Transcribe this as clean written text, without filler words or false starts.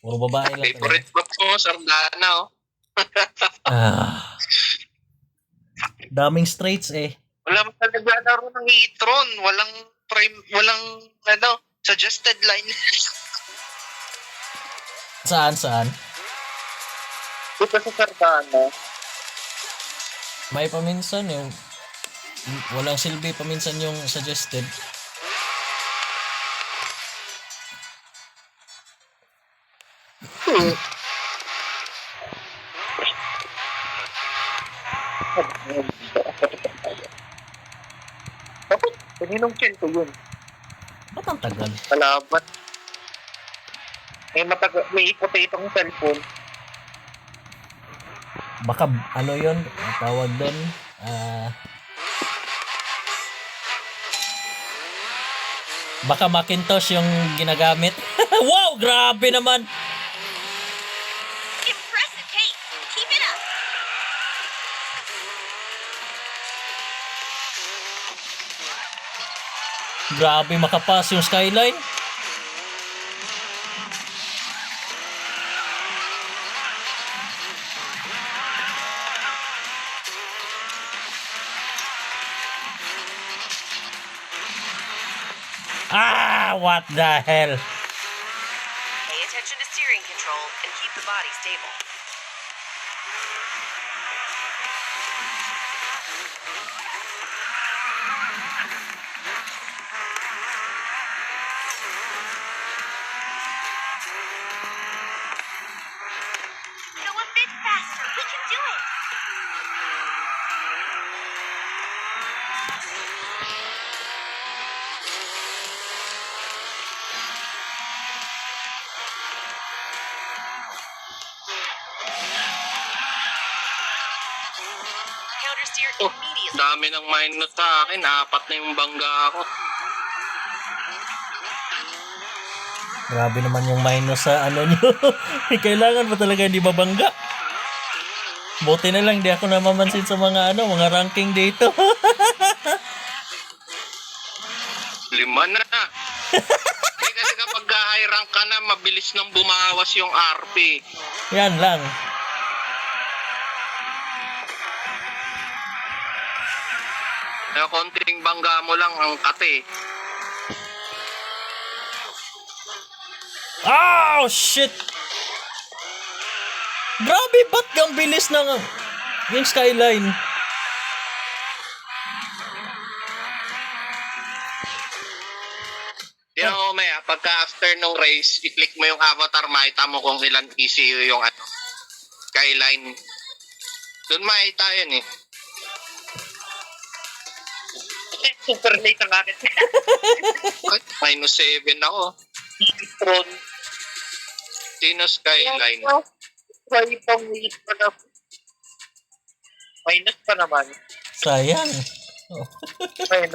Puro babae lang talaga. Favorite box mo, Sardana, oh. Ah. Daming straights eh. Wala mo naglaro ng e-tron. Walang suggested line. Saan? Dito sa Sardana. May paminsan yung walang silbi paminsan yung suggested. Bakit? Kaninong chin ko yun? Ba't ang tagal? Salamat. May potato cellphone. Baka ano yun? Tawag doon? Baka Macintosh yung ginagamit. Wow! Grabe naman! Impressive, hey! Keep it up! Grabe makapas yung skyline. What the hell? Pay attention to steering control and keep the body stable. Go a bit faster. We can do it. Counter steer immediately. Dami ng minus sa akin. 4 na yung bangga ako. Grabe naman yung minus sa ano nyo. Kailangan ba talaga hindi mabangga? Buti na lang di ako namamansin sa mga mga ranking dito. 5 na. Kasi kapag high rank ka na, mabilis nang bumawas yung RP. Yan lang. Kaya konting bangga mo lang ang kate. Oh, shit! Grabe, ba't ang bilis ng yung skyline? Yan mo maya, pagka after nung race, i-click mo yung avatar, makita mo kung ilan ECU yung skyline. Doon makita yun eh. Super late ang akin. -7 ako. E-tron. Sino skyline? Minus pa naman. Sayang. -9.